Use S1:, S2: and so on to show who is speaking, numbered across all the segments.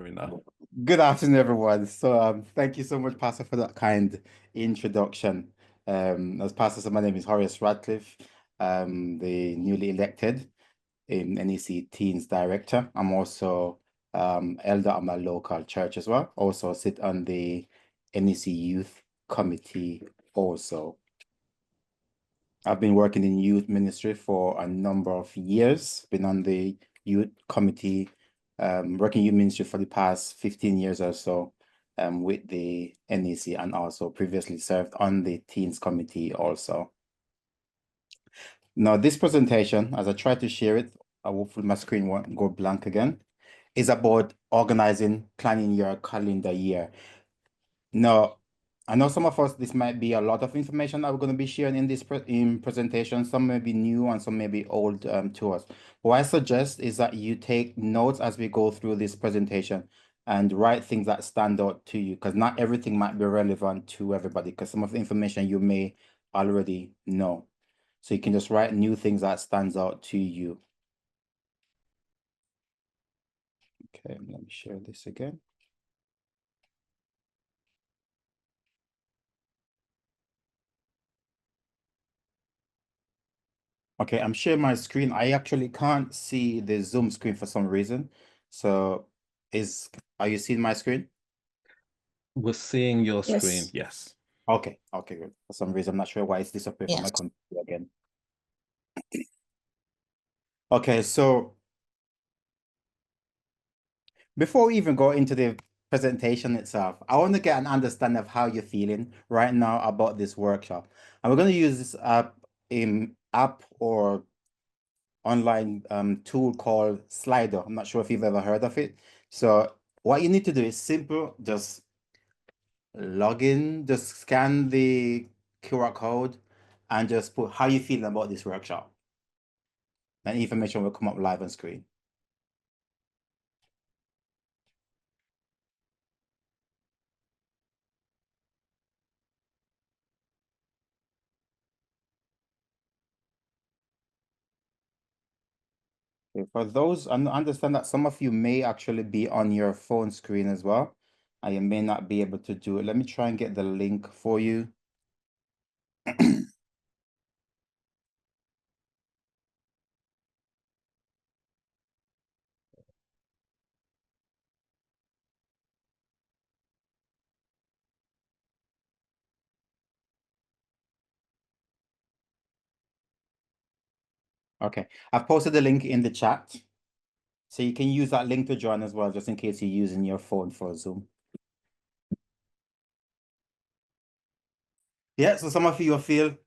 S1: hear me now.
S2: Good afternoon, everyone. So, thank you so much, Pastor, for that kind introduction. As Pastor said, my name is Horace Radcliffe, the newly elected NEC Teens Director. I'm also elder at my local church as well. Also sit on the NEC Youth Committee also. I've been working in youth ministry for a number of years, been on the youth committee, working youth ministry for the past 15 years or so with the NEC, and also previously served on the teens committee also. Now, this presentation, as I try to share it, hopefully my screen won't go blank again, is about organizing, planning your calendar year. Now, I know some of us, this might be a lot of information that we're going to be sharing in this presentation. Some may be new and some may be old to us. What I suggest is that you take notes as we go through this presentation and write things that stand out to you, because not everything might be relevant to everybody, because some of the information you may already know. So you can just write new things that stands out to you. Okay, let me share this again. Okay, I'm sharing my screen. I actually can't see the Zoom screen for some reason. So are you seeing my screen?
S1: We're seeing your
S3: Yes.
S1: screen. Yes.
S2: Okay, good. For some reason, I'm not sure why it's disappeared from my
S3: Yes.
S2: computer again. Okay, so before we even go into the presentation itself, I want to get an understanding of how you're feeling right now about this workshop. And we're going to use this app or online tool called Slido. I'm not sure if you've ever heard of it. So what you need to do is simple, just log in, just scan the QR code and just put how you feeling about this workshop. And information will come up live on screen. Okay, for those, I understand that some of you may actually be on your phone screen as well, and you may not be able to do it. Let me try and get the link for you. Okay, I've posted the link in the chat. So you can use that link to join as well, just in case you're using your phone for Zoom. Yeah, so some of you will feel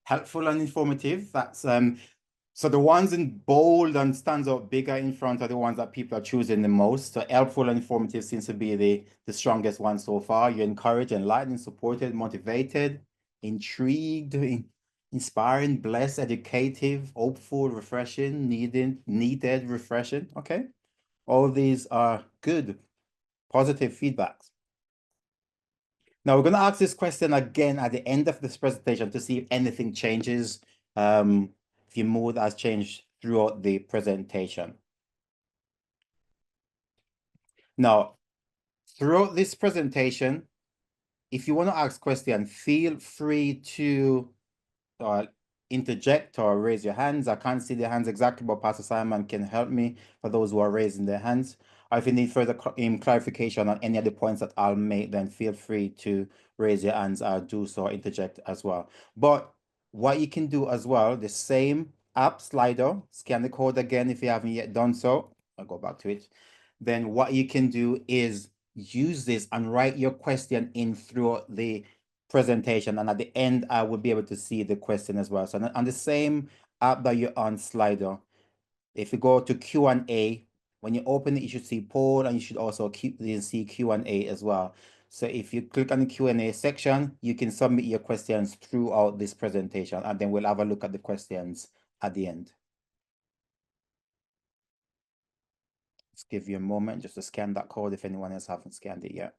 S2: helpful and informative. That's so the ones in bold and stands out bigger in front are the ones that people are choosing the most. So helpful and informative seems to be the strongest one so far. You're encouraged, enlightened, supported, motivated, intrigued, inspiring, blessed, educative, hopeful, refreshing, needed, refreshing. Okay. All of these are good, positive feedbacks. Now we're going to ask this question again at the end of this presentation to see if anything changes, if your mood has changed throughout the presentation. Now, throughout this presentation, if you want to ask questions, feel free to interject or raise your hands. I can't see the hands exactly, but Pastor Simon can help me for those who are raising their hands. Or if you need further clarification on any of the points that I'll make, then feel free to raise your hands or do so, or interject as well. But what you can do as well, the same app, Slido, scan the code again if you haven't yet done so. I'll go back to it. Then what you can do is use this and write your question in throughout the presentation, and at the end I will be able to see the question as well. So on the same app that you're on, Slido, if you go to Q&A, when you open it, you should see poll, and you should also see Q&A as well. So if you click on the Q&A section, you can submit your questions throughout this presentation, and then we'll have a look at the questions at the end. Let's give you a moment just to scan that code if anyone else haven't scanned it yet.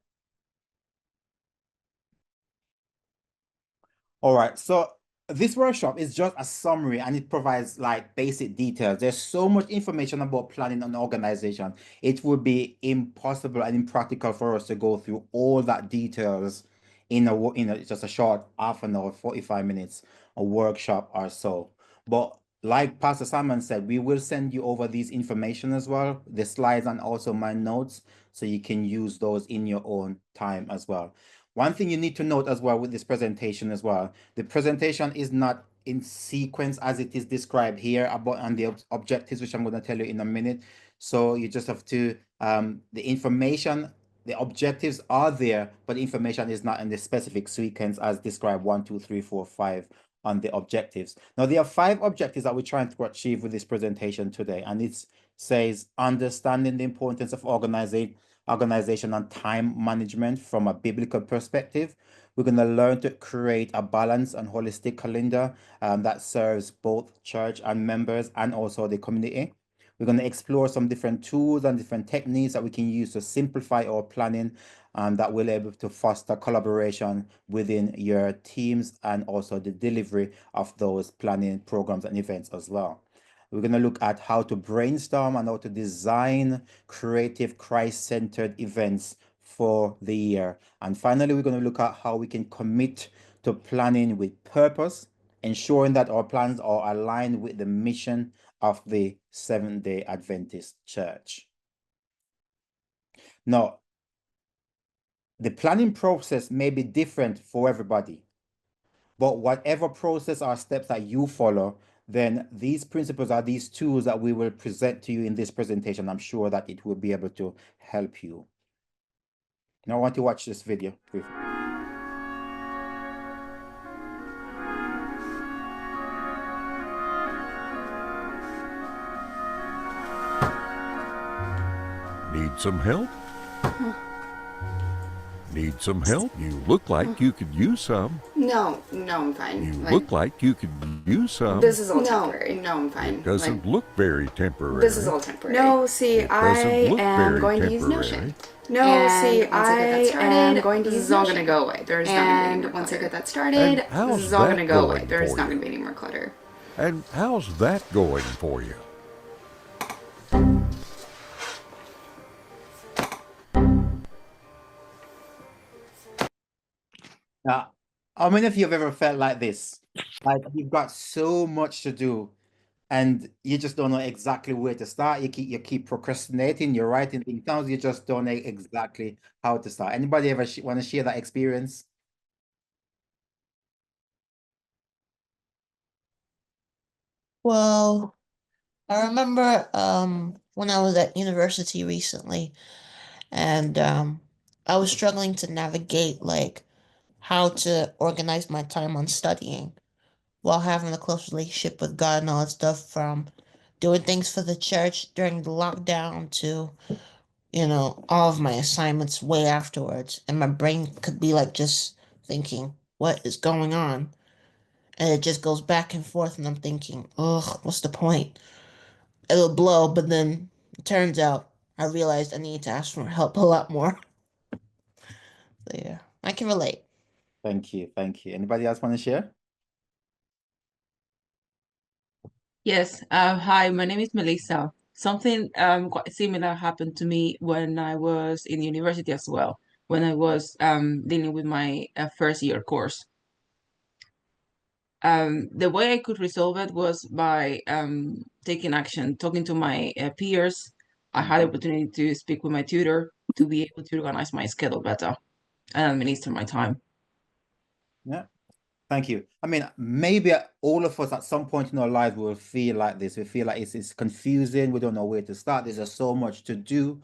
S2: All right, so This workshop is just a summary and it provides like basic details. There's so much information about planning and organization. It would be impossible and impractical for us to go through all that details in just a short half an hour, 45 minutes, a workshop or so. But like Pastor Simon said, we will send you over these information as well, the slides and also my notes, so you can use those in your own time as well. One thing you need to note as well with this presentation as well, the presentation is not in sequence as it is described here about on the objectives, which I'm going to tell you in a minute. So you just have to, the information, the objectives are there, but the information is not in the specific sequence as described 1, 2, 3, 4, 5 on the objectives. Now, there are 5 objectives that we're trying to achieve with this presentation today, and it says understanding the importance of organization and time management from a biblical perspective. We're going to learn to create a balanced and holistic calendar that serves both church and members and also the community. We're going to explore some different tools and different techniques that we can use to simplify our planning that will be able to foster collaboration within your teams and also the delivery of those planning programs and events as well. We're going to look at how to brainstorm and how to design creative, Christ-centered events for the year. And finally, we're going to look at how we can commit to planning with purpose, ensuring that our plans are aligned with the mission of the Seventh-day Adventist Church. Now, the planning process may be different for everybody, but whatever process or steps that you follow, then these principles are these tools that we will present to you in this presentation. I'm sure that it will be able to help you. Now I want to watch this video briefly.
S3: Need some help? Need some help? You look like you could use some.
S4: No, I'm fine.
S3: You look like you could use some.
S4: This is all temporary. No, I'm fine.
S3: It doesn't look very temporary.
S4: This is all temporary.
S5: No, see,
S3: It
S5: I
S3: doesn't look
S5: am
S3: very
S5: going to use
S3: temporary.
S5: Notion. No,
S4: And
S5: see,
S4: once I get that started,
S5: am going to
S4: this
S5: use
S4: is all
S5: Notion.
S4: going to go away. There's not going to be any
S5: And
S4: more
S5: once I
S4: clutter.
S5: get that started,
S3: And
S4: This
S3: how's
S4: is all going
S3: that
S4: to go away.
S3: going
S4: There's
S3: for
S4: not
S3: you?
S4: going to be any more clutter.
S3: And how's that going for you?
S2: Now, how many of you have ever felt like this? Like you've got so much to do and you just don't know exactly where to start. You keep procrastinating, you're writing things down, you just don't know exactly how to start. Anybody ever want to share that experience?
S6: Well, I remember when I was at university recently and I was struggling to navigate like how to organize my time on studying while having a close relationship with God and all that stuff, from doing things for the church during the lockdown to, all of my assignments way afterwards. And my brain could be like just thinking, what is going on? And it just goes back and forth and I'm thinking, ugh, what's the point? It'll blow, but then it turns out I realized I need to ask for help a lot more. So yeah, I can relate.
S2: Thank you. Anybody else want to share?
S7: Yes. Hi, my name is Melissa. Something quite similar happened to me when I was in university as well, when I was dealing with my first year course. The way I could resolve it was by taking action, talking to my peers. I had the opportunity to speak with my tutor to be able to organize my schedule better and administer my time.
S2: Yeah. Thank you. I mean, maybe all of us at some point in our lives will feel like this. We feel like it's confusing. We don't know where to start. There's just so much to do.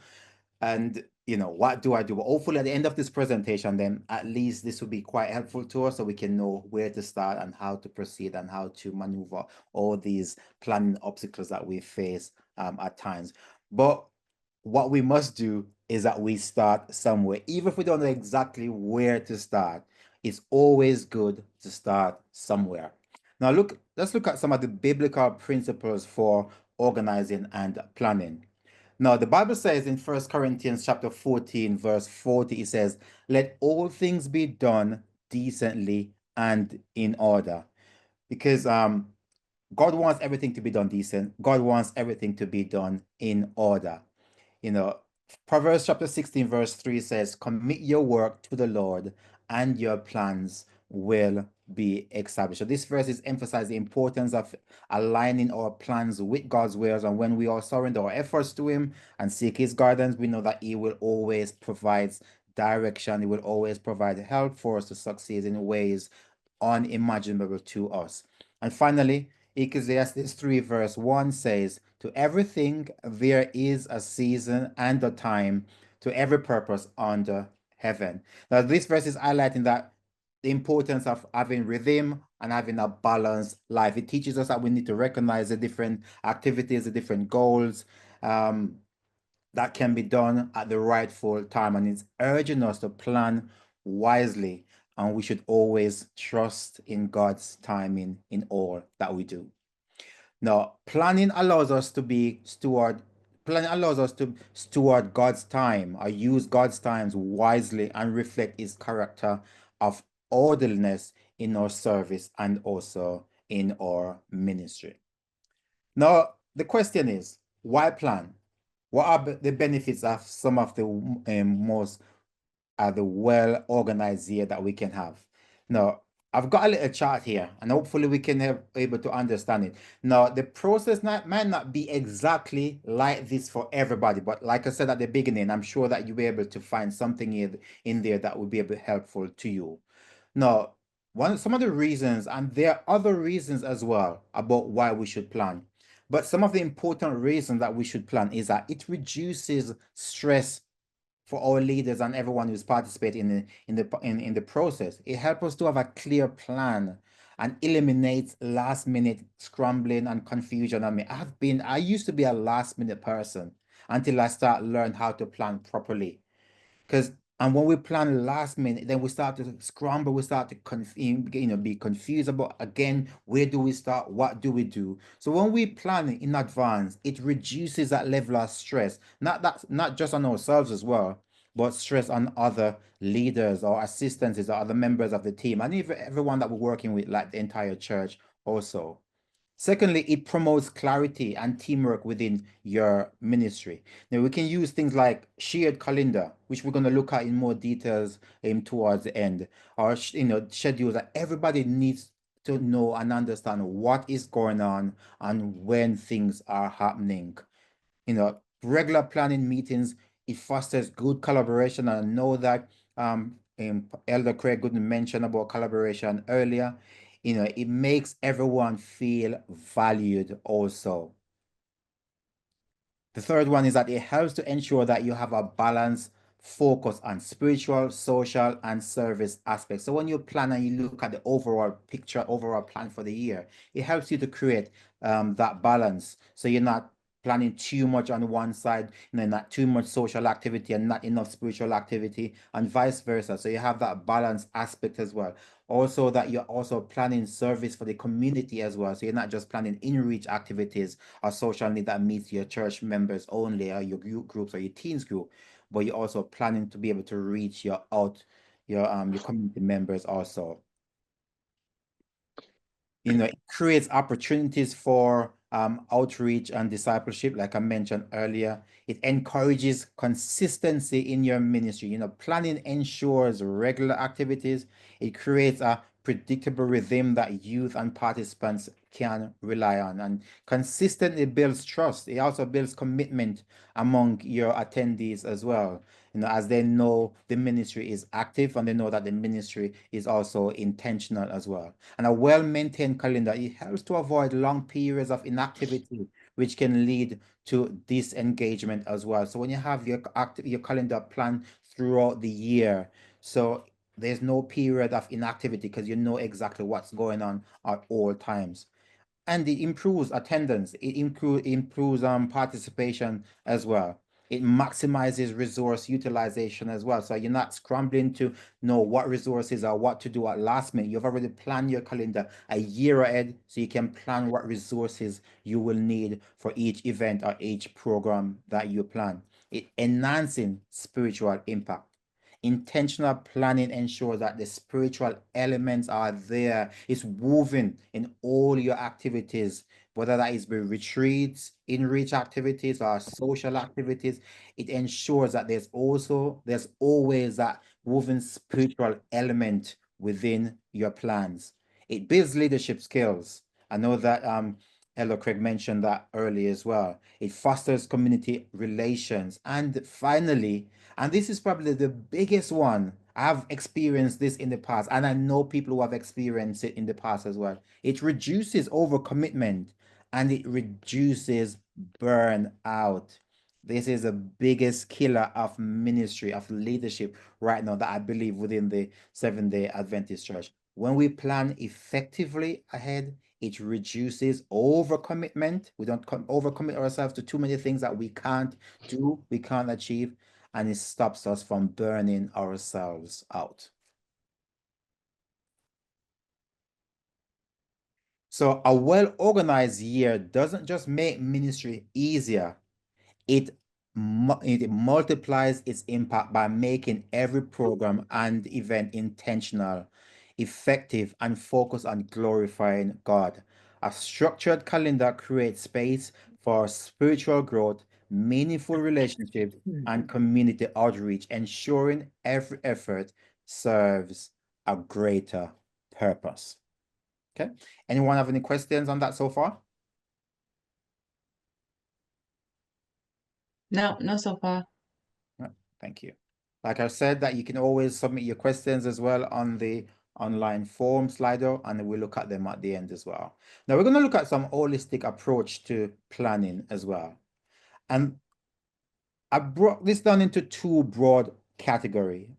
S2: And, what do I do? But hopefully at the end of this presentation, then at least this will be quite helpful to us so we can know where to start and how to proceed and how to maneuver all these planning obstacles that we face at times. But what we must do is that we start somewhere. Even if we don't know exactly where to start, it's always good to start somewhere. Now, let's look at some of the biblical principles for organizing and planning. Now, the Bible says in 1 Corinthians chapter 14, verse 40, it says, let all things be done decently and in order. because God wants everything to be done decent. God wants everything to be done in order. You know, Proverbs chapter 16, verse 3 says, commit your work to the Lord, and your plans will be established. So this verse is emphasizing the importance of aligning our plans with God's wills. And when we all surrender our efforts to Him and seek His guidance, we know that He will always provide direction. He will always provide help for us to succeed in ways unimaginable to us. And finally, Ecclesiastes 3 verse 1 says, to everything there is a season and a time, to every purpose under heaven. Now, this verse is highlighting that the importance of having rhythm and having a balanced life. It teaches us that we need to recognize the different activities, the different goals that can be done at the rightful time. And it's urging us to plan wisely. And we should always trust in God's timing in all that we do. Now, planning allows us to steward God's time or use God's times wisely and reflect His character of orderliness in our service and also in our ministry. Now, the question is, why plan? What are the benefits of some of the most the well-organized year that we can have? Now, I've got a little chart here, and hopefully we can have able to understand it. Now, the process might not be exactly like this for everybody, but like I said at the beginning, I'm sure that you'll be able to find something in there that will be able helpful to you. Now, some of the reasons, and there are other reasons as well about why we should plan. But some of the important reasons that we should plan is that it reduces stress for our leaders and everyone who's participating in the process. It helps us to have a clear plan and eliminates last minute scrambling and confusion. I mean, I used to be a last minute person until I start learn how to plan properly. And when we plan last minute, then we start to scramble, we start to be confused about, again, where do we start? What do we do? So when we plan in advance, it reduces that level of stress, not just on ourselves as well, but stress on other leaders or assistants or other members of the team, and even everyone that we're working with, like the entire church also. Secondly, it promotes clarity and teamwork within your ministry. Now, we can use things like shared calendar, which we're going to look at in more details towards the end, or schedules that everybody needs to know and understand what is going on and when things are happening. Regular planning meetings, it fosters good collaboration. And I know that Elder Craig couldn't mention about collaboration earlier. It makes everyone feel valued also. The third one is that it helps to ensure that you have a balanced focus on spiritual, social, and service aspects. So when you plan and you look at the overall picture, overall plan for the year, it helps you to create that balance. So you're not planning too much on one side, not too much social activity and not enough spiritual activity, and vice versa. So you have that balance aspect as well. Also, that you're also planning service for the community as well. So you're not just planning in-reach activities or social need that meets your church members only, or your groups or your teens group, but you're also planning to be able to reach your community members also. It creates opportunities for outreach and discipleship, like I mentioned earlier. It encourages consistency in your ministry. Planning ensures regular activities. It creates a predictable rhythm that youth and participants can rely on, and consistently builds trust. It also builds commitment among your attendees as well, as they know the ministry is active and they know that the ministry is also intentional as well. And a well-maintained calendar, it helps to avoid long periods of inactivity, which can lead to disengagement as well. So when you have your calendar planned throughout the year, so there's no period of inactivity because you know exactly what's going on at all times. And it improves attendance. It improves participation as well. It maximizes resource utilization as well. So you're not scrambling to know what resources or what to do at last minute. You've already planned your calendar a year ahead, so you can plan what resources you will need for each event or each program that you plan. It enhancing spiritual impact. Intentional planning ensures that the spiritual elements are there. It's woven in all your activities, whether that is be retreats, in-reach activities, or social activities. It ensures that there's always that woven spiritual element within your plans. It builds leadership skills. I know that Hello Craig mentioned that earlier as well. It fosters community relations. And finally, and this is probably the biggest one, I've experienced this in the past, and I know people who have experienced it in the past as well. It reduces overcommitment and it reduces burnout. This is the biggest killer of ministry, of leadership right now that I believe within the Seventh-day Adventist Church. When we plan effectively ahead, it reduces overcommitment. We don't overcommit ourselves to too many things that we can't do, we can't achieve, and it stops us from burning ourselves out. So a well-organized year doesn't just make ministry easier, it multiplies its impact by making every program and event intentional, effective, and focused on glorifying God. A structured calendar creates space for spiritual growth, meaningful relationships, and community outreach, ensuring every effort serves a greater purpose. Okay. Anyone have any questions on that so far?
S7: No, not so far.
S2: Thank you. Like I said, that you can always submit your questions as well on the online form, Slido, and we'll look at them at the end as well. Now we're going to look at some holistic approach to planning as well. And I broke this down into two broad categories.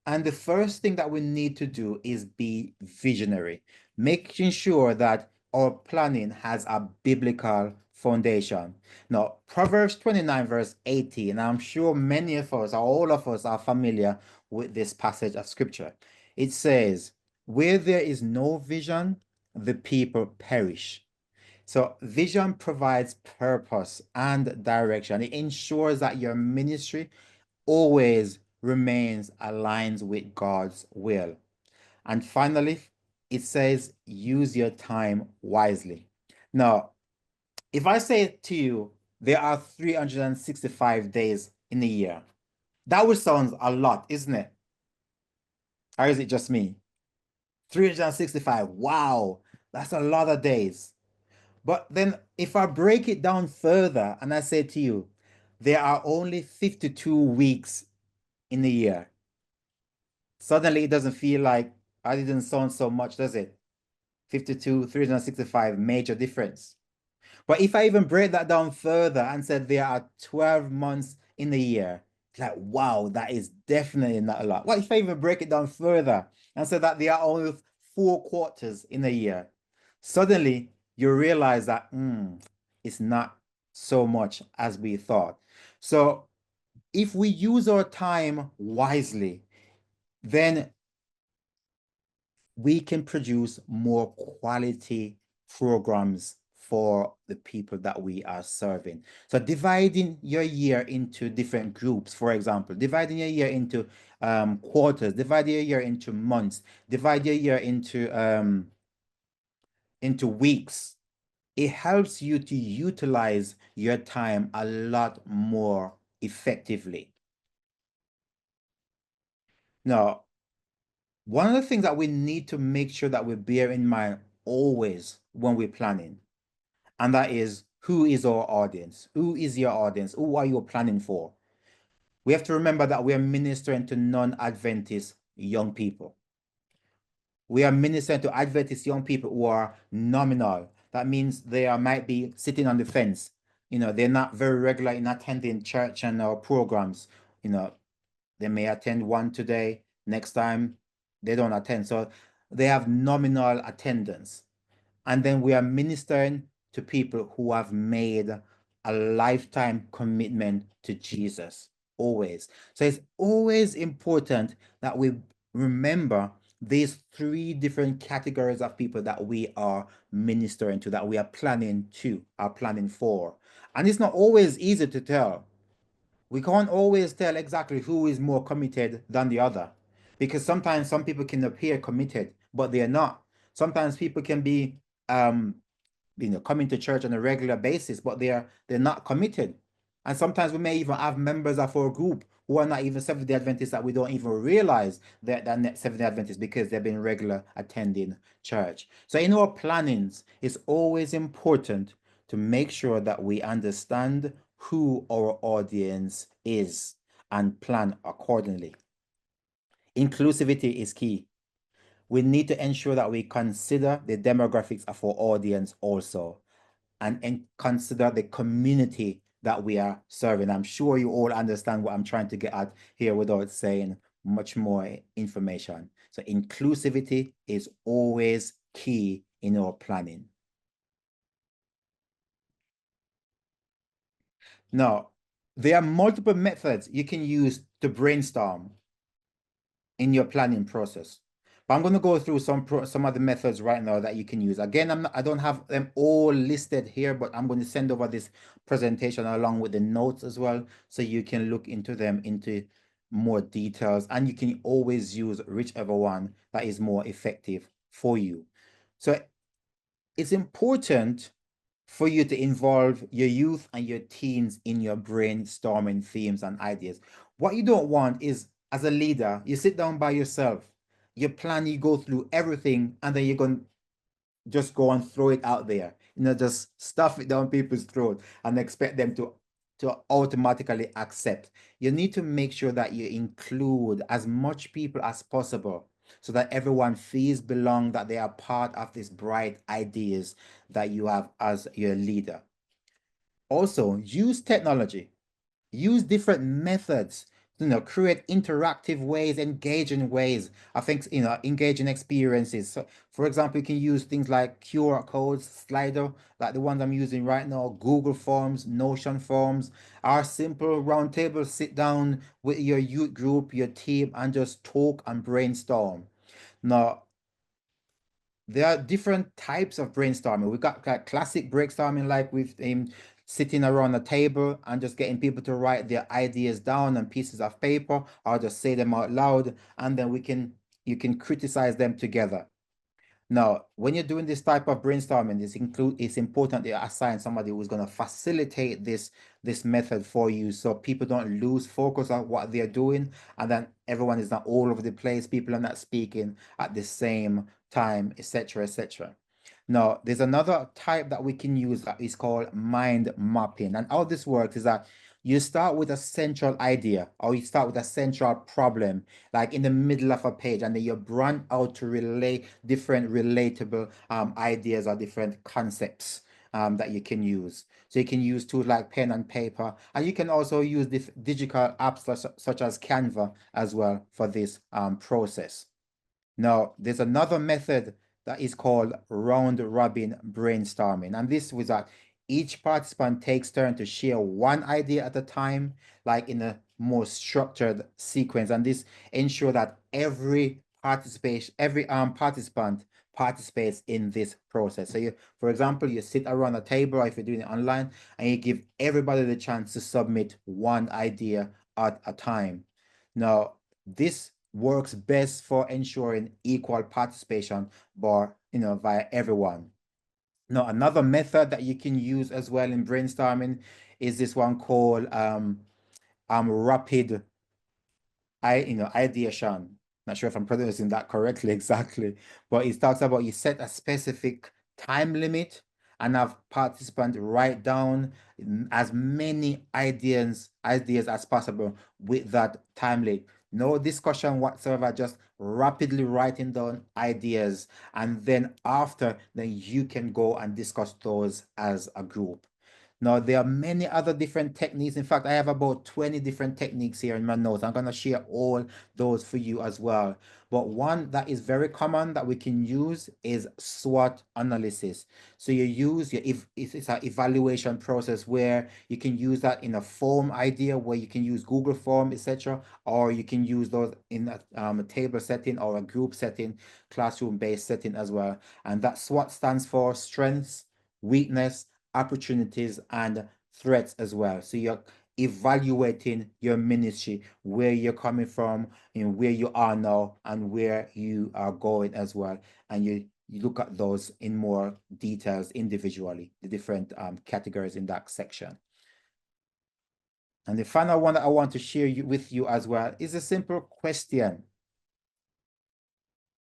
S2: And the first thing that we need to do is be visionary, making sure that our planning has a biblical foundation. Now, Proverbs 29, verse 18, I'm sure many of us, or all of us, are familiar with this passage of scripture. It says, where there is no vision, the people perish. So vision provides purpose and direction. It ensures that your ministry always remains aligned with God's will. And finally, it says, use your time wisely. Now, if I say to you, there are 365 days in a year, that would sound a lot, isn't it? Or is it just me? 365, wow, that's a lot of days. But then if I break it down further and I say to you, there are only 52 weeks in a year, suddenly it doesn't feel like, I didn't sound so much, does it? 52, 365, major difference. But if I even break that down further and said there are 12 months in the year, it's like, wow, that is definitely not a lot. What if I even break it down further and said that there are only 4 quarters in a year? Suddenly you realize that it's not so much as we thought. So if we use our time wisely, then we can produce more quality programs for the people that we are serving. So dividing your year into different groups, for example, dividing your year into quarters, divide your year into months, divide your year into weeks. It helps you to utilize your time a lot more effectively. Now, one of the things that we need to make sure that we bear in mind always when we're planning, and that is, who is our audience? Who is your audience? Who are you planning for? We have to remember that we are ministering to non-Adventist young people. We are ministering to Adventist young people who are nominal. That means they might be sitting on the fence. You know, they're not very regular in attending church and our programs. You know, they may attend one today, next time they don't attend. So they have nominal attendance. And then we are ministering to people who have made a lifetime commitment to Jesus, always. So it's always important that we remember these 3 different categories of people that we are ministering to, that we are planning for. And it's not always easy to tell. we can't always tell exactly who is more committed than the other, because sometimes some people can appear committed, but they're not. Sometimes people can be coming to church on a regular basis, but they're not committed. And sometimes we may even have members of our group who are not even Seventh-day Adventists that we don't even realize that they're Seventh-day Adventists because they've been regular attending church. So in our plannings, it's always important to make sure that we understand who our audience is and plan accordingly. Inclusivity is key. We need to ensure that we consider the demographics of our audience also, and consider the community that we are serving. I'm sure you all understand what I'm trying to get at here without saying much more information. So inclusivity is always key in our planning. Now, there are multiple methods you can use to brainstorm in your planning process. But I'm going to go through some of the methods right now that you can use. Again, I don't have them all listed here, but I'm going to send over this presentation along with the notes as well, so you can look into them into more details, and you can always use whichever one that is more effective for you. So it's important for you to involve your youth and your teens in your brainstorming themes and ideas. What you don't want is, as a leader, you sit down by yourself, you plan, you go through everything, and then you're going to just go and throw it out there. Just stuff it down people's throat and expect them to automatically accept. You need to make sure that you include as much people as possible, so that everyone feels belong, that they are part of these bright ideas that you have as your leader. Also, use technology. Use different methods, create interactive ways, engaging ways. I think, engaging experiences. So, for example, you can use things like QR codes, Slido, like the ones I'm using right now, Google Forms, Notion Forms, or simple roundtable, sit down with your youth group, your team, and just talk and brainstorm. Now, there are different types of brainstorming. We've got classic brainstorming, like with sitting around a table and just getting people to write their ideas down on pieces of paper or just say them out loud, and then you can criticize them together. Now, when you're doing this type of brainstorming, it's important to assign somebody who's going to facilitate this method for you, so people don't lose focus on what they're doing, and then everyone is not all over the place, people are not speaking at the same time, etc., etc. Now, there's another type that we can use that is called mind mapping. And how this works is that you start with a central idea, or you start with a central problem, like in the middle of a page, and then you branch out to relate different relatable ideas or different concepts that you can use. So you can use tools like pen and paper, and you can also use digital apps such as Canva as well for this process. Now, there's another method that is called round robin brainstorming. And this was that each participant takes turn to share one idea at a time, like in a more structured sequence. And this ensures that every participant participates in this process. So for example, you sit around a table, or if you're doing it online, and you give everybody the chance to submit one idea at a time. Now, this works best for ensuring equal participation by everyone. Now, another method that you can use as well in brainstorming is this one called rapid ideation. Not sure if I'm pronouncing that correctly exactly, but it talks about you set a specific time limit and have participants write down as many ideas as possible with that time limit. No discussion whatsoever, just rapidly writing down ideas, and then you can go and discuss those as a group. Now, there are many other different techniques. In fact, I have about 20 different techniques here in my notes. I'm going to share all those for you as well. But one that is very common that we can use is SWOT analysis. So you use it's an evaluation process where you can use that in a form idea, where you can use Google Form, etc., or you can use those in a table setting or a group setting, classroom-based setting as well. And that SWOT stands for strengths, weakness, opportunities, and threats as well. So evaluating your ministry, where you're coming from and where you are now and where you are going as well. And you look at those in more details individually, the different categories in that section. And the final one that I want to share with you as well is a simple question.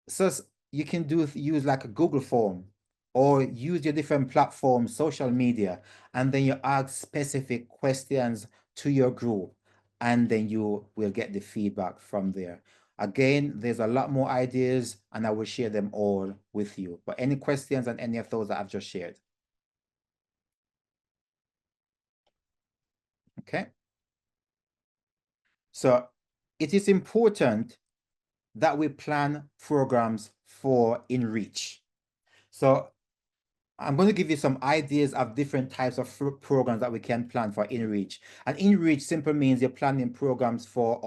S2: So you can use like a Google form or use your different platforms, social media, and then you ask specific questions to your group, and then you will get the feedback from there. Again, there's a lot more ideas, and I will share them all with you. But any questions on any of those that I've just shared? Okay. So it is important that we plan programs for InReach. So I'm going to give you some ideas of different types of programs that we can plan for InReach. And InReach simply means you're planning programs for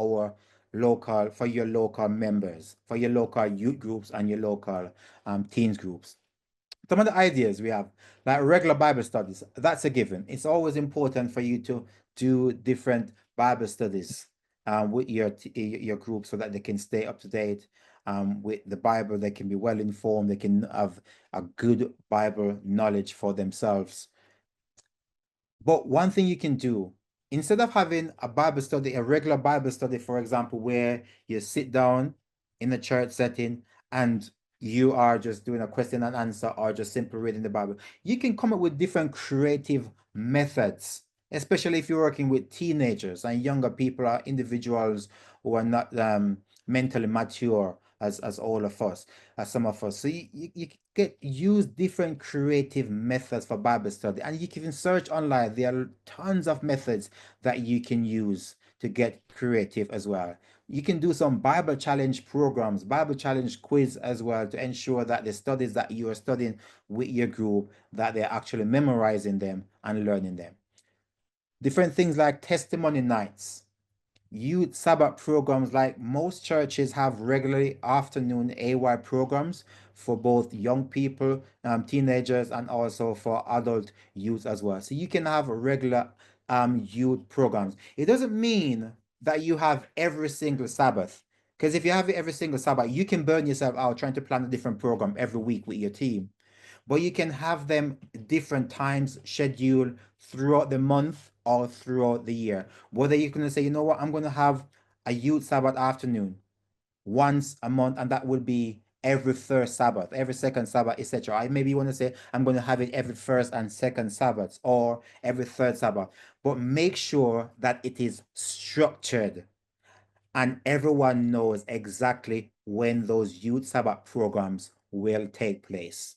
S2: your local members, for your local youth groups and your local teens groups. Some of the ideas we have, like regular Bible studies, that's a given. It's always important for you to do different Bible studies with your group so that they can stay up to date with the Bible. They can be well informed. They can have a good Bible knowledge for themselves. But one thing you can do, instead of having a Bible study, a regular Bible study, for example, where you sit down in a church setting and you are just doing a question and answer or just simply reading the Bible, you can come up with different creative methods, especially if you're working with teenagers and younger people or individuals who are not mentally mature as all of us, as some of us. So you use different creative methods for Bible study, and you can search online. There are tons of methods that you can use to get creative as well. You can do some Bible challenge programs, Bible challenge quiz as well, to ensure that the studies that you are studying with your group, that they're actually memorizing them and learning them. Different things like testimony nights, youth Sabbath programs. Like most churches have regularly afternoon AY programs for both young people, teenagers, and also for adult youth as well. So you can have regular youth programs. It doesn't mean that you have every single Sabbath, because if you have it every single Sabbath, you can burn yourself out trying to plan a different program every week with your team. But you can have them different times scheduled throughout the month or throughout the year. Whether you're going to say, you know what, I'm going to have a youth Sabbath afternoon once a month, and that will be every first Sabbath, every second Sabbath, etc. I maybe you want to say I'm going to have it every first and second Sabbath or every third Sabbath, but make sure that it is structured and everyone knows exactly when those youth Sabbath programs will take place.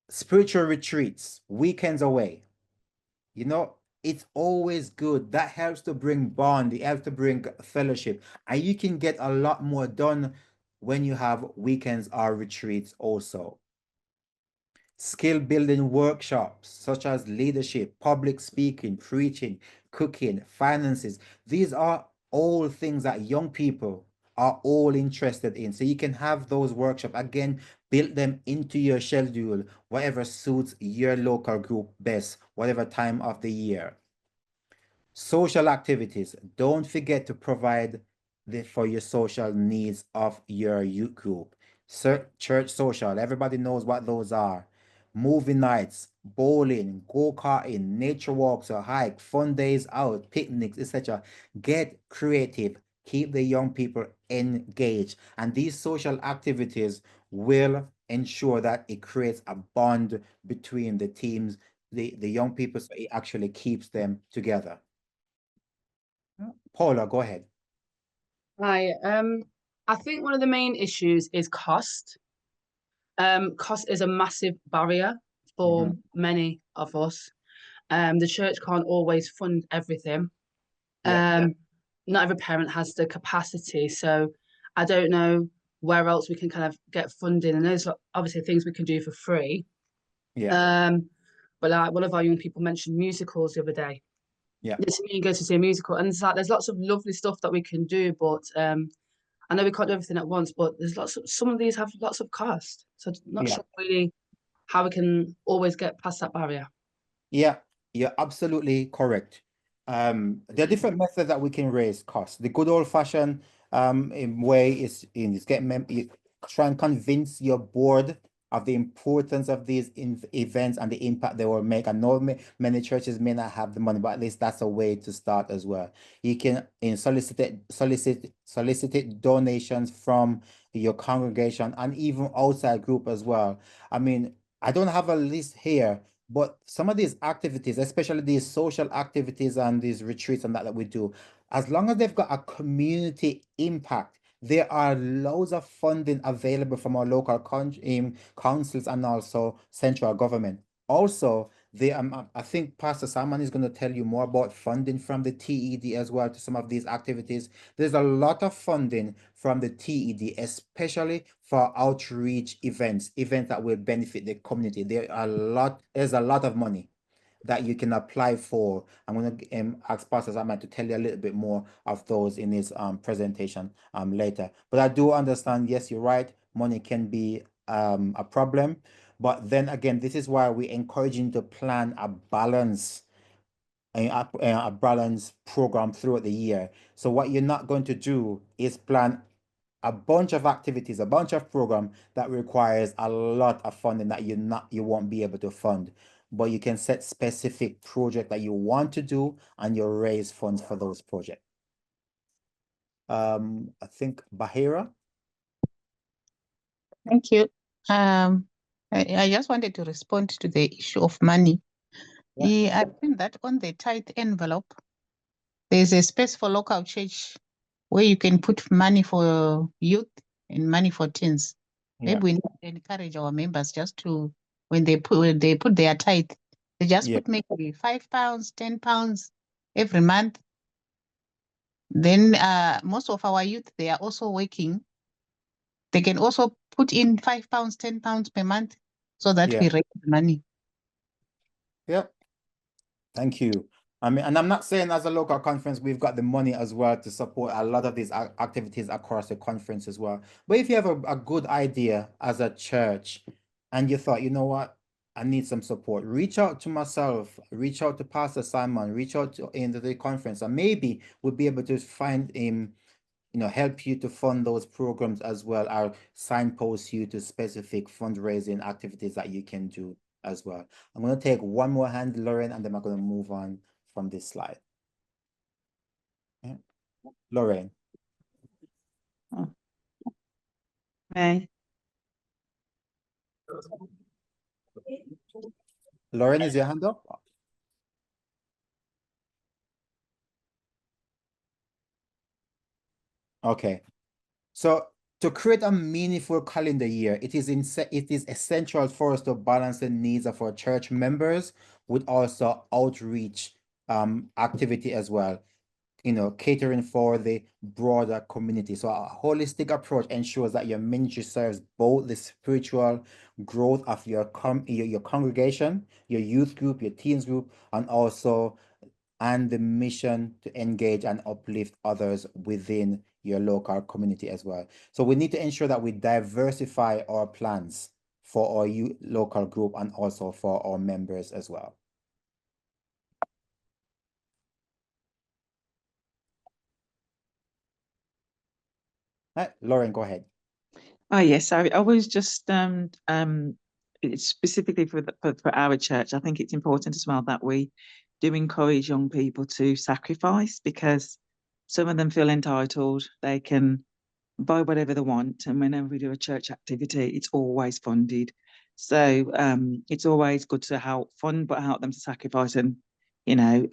S2: Spiritual retreats, weekends away. You know, it's always good. That helps to bring bond, it helps to bring fellowship. And you can get a lot more done when you have weekends or retreats also. Skill building workshops such as leadership, public speaking, preaching, cooking, finances. These are all things that young people are all interested in. So you can have those workshops. Again, build them into your schedule, whatever suits your local group best, whatever time of the year. Social activities. Don't forget to provide for your social needs of your youth group. Church social, everybody knows what those are. Movie nights, bowling, go-karting, nature walks or hike, fun days out, picnics, etc. Get creative. Keep the young people engaged. And these social activities will ensure that it creates a bond between the teams, the young people, so it actually keeps them together. Paula, go ahead.
S5: Hi. I think one of the main issues is cost. Cost is a massive barrier for many of us. The church can't always fund everything. Not every parent has the capacity, so I don't know where else we can kind of get funding. And there's obviously things we can do for free. But like one of our young people mentioned musicals the other day. This mean go to see a musical, and it's like there's lots of lovely stuff that we can do, but I know we can't do everything at once, but there's some of these have lots of cost. So not sure really how we can always get past that barrier.
S2: Yeah, you're absolutely correct. There are different methods that we can raise costs. The good old-fashioned way is you try and convince your board of the importance of these events and the impact they will make. I know many churches may not have the money, but at least that's a way to start as well. You can solicit donations from your congregation and even outside group as well. I mean, I don't have a list here, but some of these activities, especially these social activities and these retreats and that we do, as long as they've got a community impact, there are loads of funding available from our local councils and also central government. Also, I think Pastor Simon is going to tell you more about funding from the TED as well to some of these activities. There's a lot of funding from the TED, especially for outreach events that will benefit the community. There's a lot of money that you can apply for. I'm going to ask Pastor Simon to tell you a little bit more of those in his presentation later. But I do understand, yes, you're right, money can be a problem. But then again, this is why we encourage you to plan a balance program throughout the year. So what you're not going to do is plan a bunch of activities, a bunch of program that requires a lot of funding that you won't be able to fund. But you can set specific project that you want to do and you'll raise funds for those projects. I think Bahira.
S8: Thank you. I just wanted to respond to the issue of money. Yeah, I think that on the tithe envelope, there's a space for local church where you can put money for youth and money for teens. Maybe we need to encourage our members just to, when they put their tithe, they just put maybe £5, £10 every month. Then most of our youth, they are also working. They can also put in £5, £10 per month so that we raise money.
S2: Yep. Thank you. I mean, and I'm not saying as a local conference, we've got the money as well to support a lot of these activities across the conference as well. But if you have a good idea as a church and you thought, you know what, I need some support, reach out to myself, reach out to Pastor Simon, reach out to into the conference, and maybe we'll be able to find him, help you to fund those programs as well, or signpost you to specific fundraising activities that you can do as well. I'm going to take one more hand, Lauren, and then I'm going to move on from this slide. Yeah. Lauren.
S9: Hey.
S2: Lauren, is your hand up? Okay. So to create a meaningful calendar year, it is essential for us to balance the needs of our church members with also outreach activity as well, catering for the broader community. So a holistic approach ensures that your ministry serves both the spiritual growth of your congregation, your youth group, your teens group, and the mission to engage and uplift others within your local community as well. So we need to ensure that we diversify our plans for our local group and also for our members as well. Lauren, go ahead.
S9: Oh yes, I was just it's specifically for our church. I think it's important as well that we do encourage young people to sacrifice, because some of them feel entitled. They can buy whatever they want, and whenever we do a church activity, it's always funded. So it's always good to help fund, but help them to sacrifice and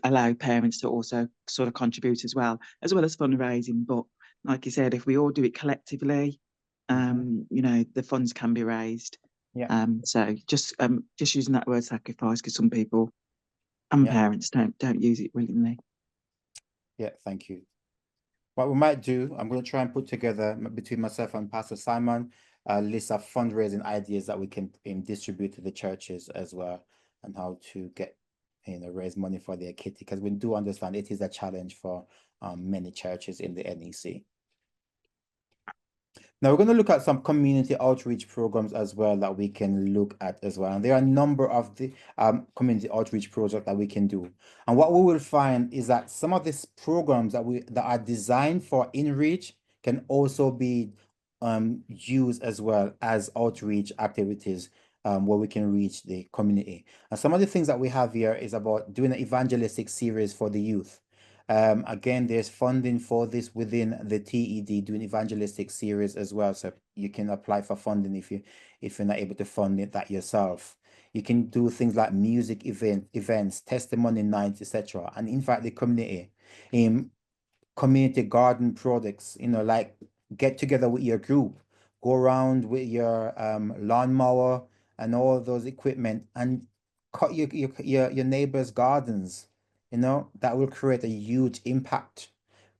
S9: allow parents to also sort of contribute as well as fundraising. But like you said, if we all do it collectively, the funds can be raised.
S2: Yeah.
S9: So just using that word sacrifice, because some people and parents don't use it willingly.
S2: Yeah, thank you. What we might do, I'm going to try and put together between myself and Pastor Simon a list of fundraising ideas that we can distribute to the churches as well, and how to get raise money for their kitty, because we do understand it is a challenge for many churches in the NEC. Now we're going to look at some community outreach programs as well that we can look at as well. And there are a number of the community outreach projects that we can do. And what we will find is that some of these programs that are designed for in-reach can also be used as well as outreach activities where we can reach the community. And some of the things that we have here is about doing an evangelistic series for the youth. Again, there's funding for this within the TED, doing evangelistic series as well. So you can apply for funding if you're not able to fund it that yourself. You can do things like music events, testimony nights, etc., and invite the community. Community garden products, like get together with your group, go around with your lawnmower and all those equipment and cut your neighbors' gardens. That will create a huge impact.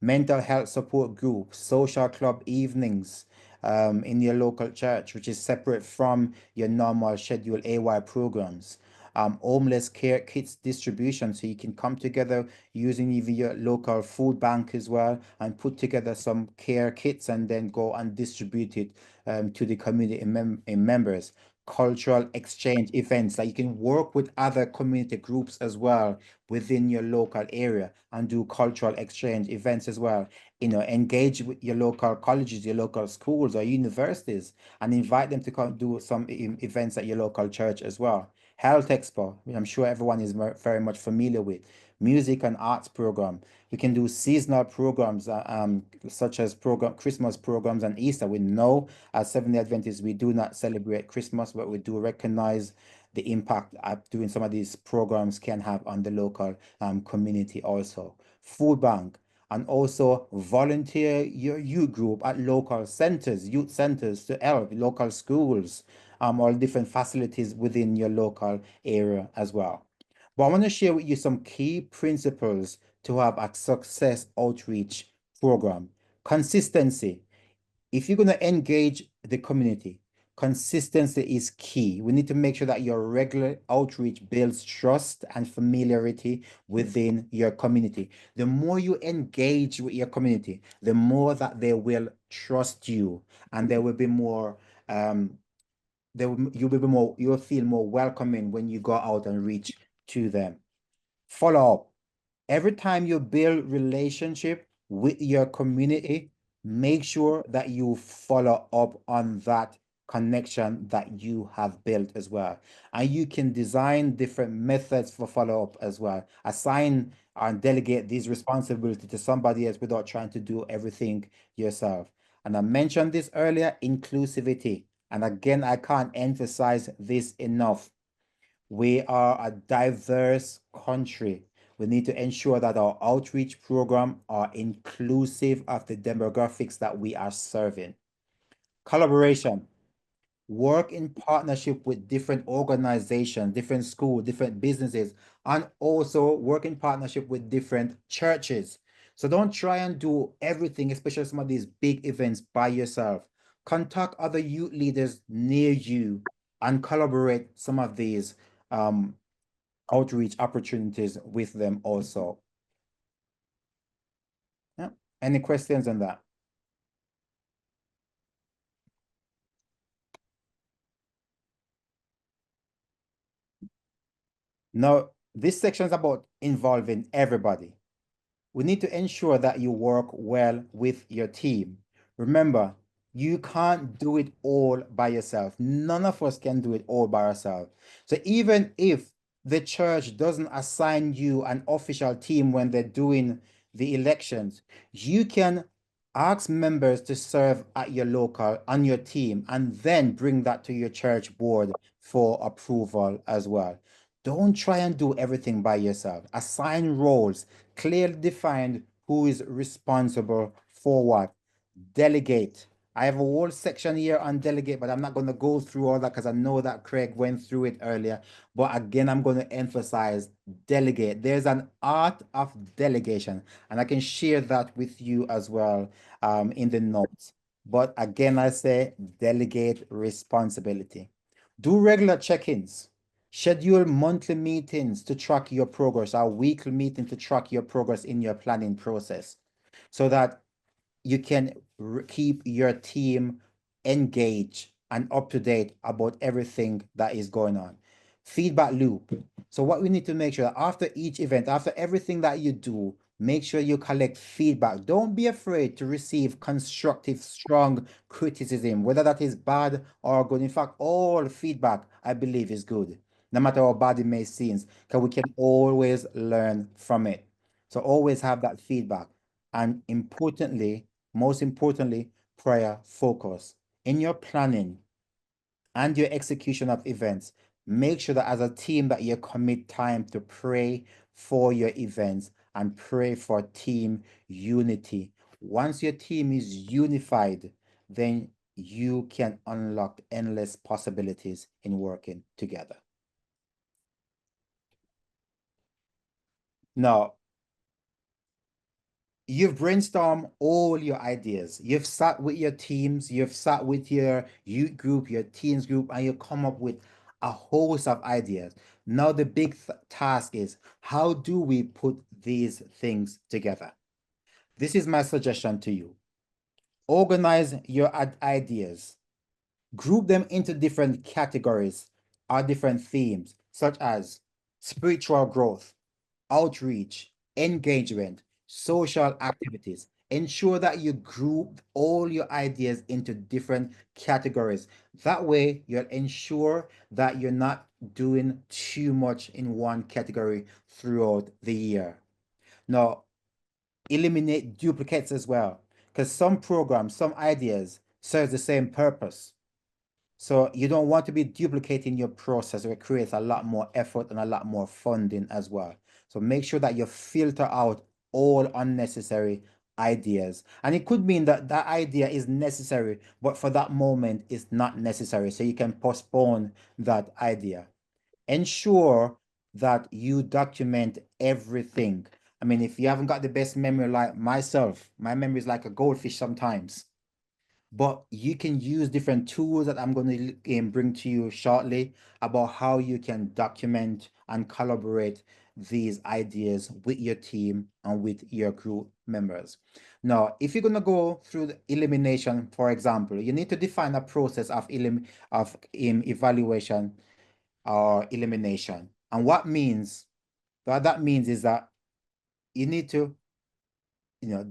S2: Mental health support groups, social club evenings in your local church, which is separate from your normal scheduled AY programs. Homeless care kits distribution, so you can come together using even your local food bank as well and put together some care kits and then go and distribute it to the community members. Cultural exchange events, like you can work with other community groups as well within your local area and do cultural exchange events as well. Engage with your local colleges, your local schools or universities, and invite them to come do some events at your local church as well. Health Expo, which I'm sure everyone is very much familiar with. Music and arts program. We can do seasonal programs such as Christmas programs and Easter. We know as Seventh-day Adventists, we do not celebrate Christmas, but we do recognize the impact doing some of these programs can have on the local community also. Food bank, and also volunteer your youth group at local centers, youth centers to help local schools, or different facilities within your local area as well. But I want to share with you some key principles to have a success outreach program. Consistency. If you're going to engage the community, consistency is key. We need to make sure that your regular outreach builds trust and familiarity within your community. The more you engage with your community, the more that they will trust you, and there will be more you'll feel more welcoming when you go out and reach to them. Follow up. Every time you build relationship with your community, make sure that you follow up on that connection that you have built as well. And you can design different methods for follow-up as well. Assign and delegate these responsibilities to somebody else without trying to do everything yourself. And I mentioned this earlier, inclusivity. And again, I can't emphasize this enough. We are a diverse country. We need to ensure that our outreach program are inclusive of the demographics that we are serving. Collaboration. Work in partnership with different organizations, different schools, different businesses, and also work in partnership with different churches. So don't try and do everything, especially some of these big events by yourself. Contact other youth leaders near you and collaborate some of these outreach opportunities with them also. Yeah. Any questions on that? Now, this section is about involving everybody. We need to ensure that you work well with your team. Remember, you can't do it all by yourself. None of us can do it all by ourselves. So even if the church doesn't assign you an official team when they're doing the elections, you can ask members to serve at your local on your team and then bring that to your church board for approval as well. Don't try and do everything by yourself. Assign roles, clearly define who is responsible for what. Delegate. I have a whole section here on delegate, but I'm not going to go through all that because I know that Craig went through it earlier. But again, I'm going to emphasize delegate. There's an art of delegation, and I can share that with you as well in the notes. But again, I say delegate responsibility. Do regular check-ins. Schedule monthly meetings to track your progress, or weekly meeting to track your progress in your planning process, so that you can keep your team engaged and up to date about everything that is going on. Feedback loop. So what we need to make sure that after each event, after everything that you do, make sure you collect feedback. Don't be afraid to receive constructive, strong criticism, whether that is bad or good. In fact, all feedback, I believe, is good, no matter how bad it may seem, because we can always learn from it. So always have that feedback. And importantly, most importantly, prayer focus. In your planning and your execution of events, make sure that as a team that you commit time to pray for your events and pray for team unity. Once your team is unified, then you can unlock endless possibilities in working together. Now, you've brainstormed all your ideas. You've sat with your teams, you've sat with your youth group, your teens group, and you come up with a host of ideas. Now the big task is, how do we put these things together? This is my suggestion to you. Organize your ideas. Group them into different categories or different themes, such as spiritual growth, outreach, engagement, social activities. Ensure that you group all your ideas into different categories. That way, you'll ensure that you're not doing too much in one category throughout the year. Now, eliminate duplicates as well, because some programs, some ideas serve the same purpose. So you don't want to be duplicating your process. It creates a lot more effort and a lot more funding as well. So make sure that you filter out all unnecessary ideas. And it could mean that that idea is necessary, but for that moment it's not necessary. So you can postpone that idea. Ensure that you document everything. I mean, if you haven't got the best memory like myself, my memory is like a goldfish sometimes. But you can use different tools that I'm going to bring to you shortly about how you can document and collaborate these ideas with your team and with your group members. Now, if you're going to go through the elimination, for example, you need to define a process of evaluation or elimination. And what that means is that you need to,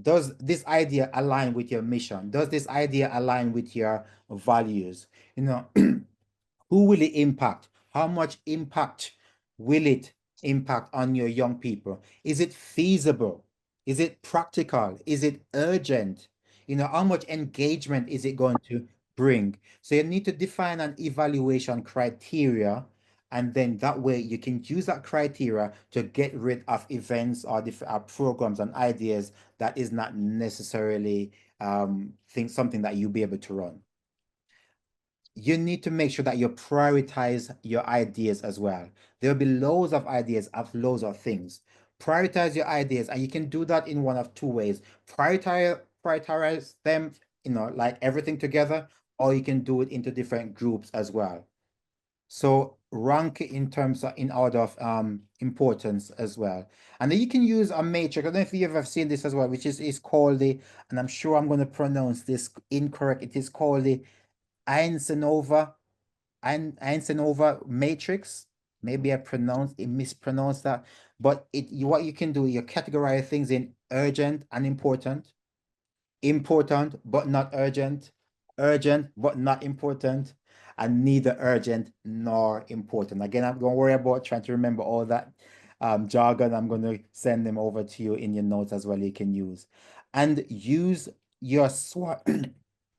S2: does this idea align with your mission? Does this idea align with your values? Who will it impact? How much impact will it impact on your young people? Is it feasible? Is it practical? Is it urgent? How much engagement is it going to bring? So you need to define an evaluation criteria, and then that way you can use that criteria to get rid of events or different programs and ideas that is not necessarily something that you'll be able to run. You need to make sure that you prioritize your ideas as well. There'll be loads of ideas of loads of things. Prioritize your ideas, and you can do that in one of two ways. Prioritize them, like everything together, or you can do it into different groups as well. So rank it in order of importance as well. And then you can use a matrix. I don't know if you've ever seen this as well, which is called and I'm sure I'm going to pronounce this incorrect. It is called the Eisenhower matrix. Maybe I mispronounced that, but what you can do, you categorize things in urgent and important but not urgent, urgent but not important, and neither urgent nor important. Again, I'm going to worry about trying to remember all that jargon. I'm going to send them over to you in your notes as well. You can use and use your SWOT